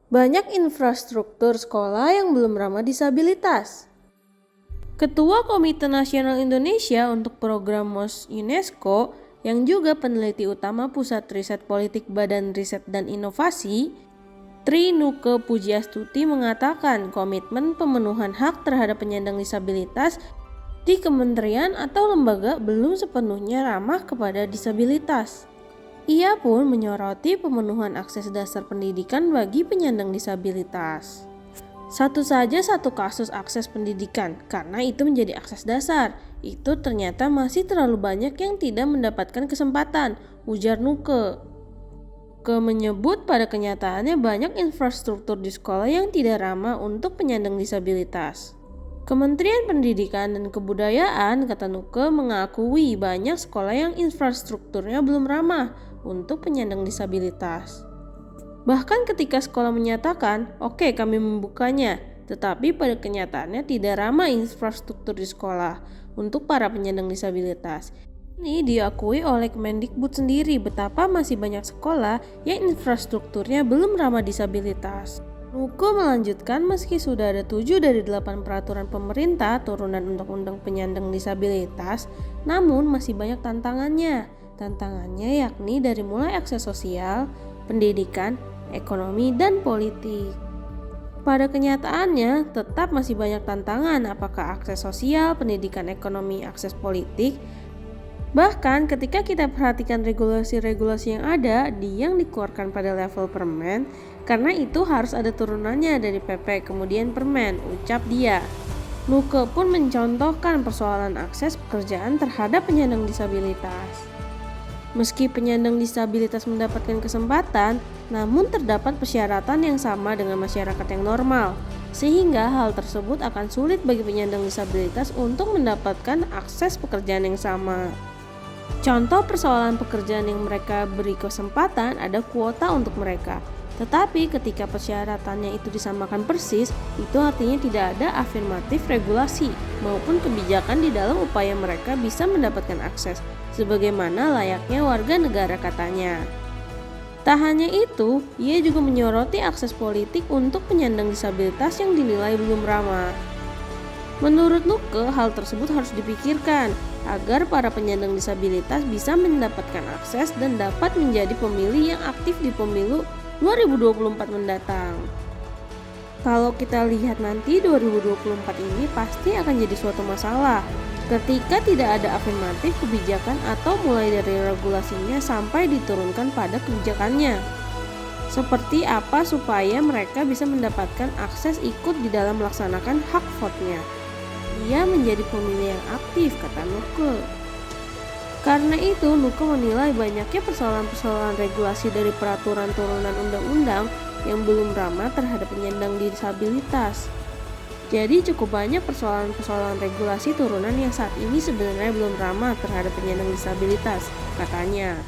Banyak infrastruktur sekolah yang belum ramah disabilitas. Ketua Komite Nasional Indonesia untuk Program MOS UNESCO yang juga peneliti utama Pusat Riset Politik Badan Riset dan Inovasi, Tri Nuke Pujiastuti mengatakan komitmen pemenuhan hak terhadap penyandang disabilitas di kementerian atau lembaga belum sepenuhnya ramah kepada disabilitas. Ia pun menyoroti pemenuhan akses dasar pendidikan bagi penyandang disabilitas. Satu kasus akses pendidikan, karena itu menjadi akses dasar. Itu ternyata masih terlalu banyak yang tidak mendapatkan kesempatan, ujar Nuke. Menyebut pada kenyataannya banyak infrastruktur di sekolah yang tidak ramah untuk penyandang disabilitas. Kementerian Pendidikan dan Kebudayaan, kata Nuke, mengakui banyak sekolah yang infrastrukturnya belum ramah untuk penyandang disabilitas. Bahkan ketika sekolah menyatakan, oke, kami membukanya, tetapi pada kenyataannya tidak ramah infrastruktur di sekolah untuk para penyandang disabilitas. Ini diakui oleh Kemendikbud sendiri betapa masih banyak sekolah yang infrastrukturnya belum ramah disabilitas. Nuke melanjutkan meski sudah ada 7 dari 8 peraturan pemerintah turunan Undang-Undang Penyandang Disabilitas, namun masih banyak tantangannya. Tantangannya yakni dari mulai akses sosial, pendidikan, ekonomi, dan politik. Pada kenyataannya, tetap masih banyak tantangan apakah akses sosial, pendidikan, ekonomi, akses politik. Bahkan ketika kita perhatikan regulasi-regulasi yang ada, yang dikeluarkan pada level permen, karena itu harus ada turunannya dari PP kemudian permen, ucap dia. Nuke pun mencontohkan persoalan akses pekerjaan terhadap penyandang disabilitas. Meski penyandang disabilitas mendapatkan kesempatan, namun terdapat persyaratan yang sama dengan masyarakat yang normal, sehingga hal tersebut akan sulit bagi penyandang disabilitas untuk mendapatkan akses pekerjaan yang sama. Contoh persoalan pekerjaan yang mereka beri kesempatan ada kuota untuk mereka. Tetapi ketika persyaratannya itu disamakan persis, itu artinya tidak ada afirmatif regulasi maupun kebijakan di dalam upaya mereka bisa mendapatkan akses, sebagaimana layaknya warga negara, katanya. Tak hanya itu, ia juga menyoroti akses politik untuk penyandang disabilitas yang dinilai belum ramah. Menurut Nuke, hal tersebut harus dipikirkan agar para penyandang disabilitas bisa mendapatkan akses dan dapat menjadi pemilih yang aktif di pemilu 2024 mendatang. Kalau kita lihat nanti 2024 ini pasti akan jadi suatu masalah ketika tidak ada afirmatif kebijakan atau mulai dari regulasinya sampai diturunkan pada kebijakannya. Seperti apa supaya mereka bisa mendapatkan akses ikut di dalam melaksanakan hak vote-nya. Dia menjadi pemilih yang aktif, kata Nuke. Karena itu, Nuke menilai banyaknya persoalan-persoalan regulasi dari peraturan turunan undang-undang yang belum ramah terhadap penyandang disabilitas. Jadi cukup banyak persoalan-persoalan regulasi turunan yang saat ini sebenarnya belum ramah terhadap penyandang disabilitas, katanya.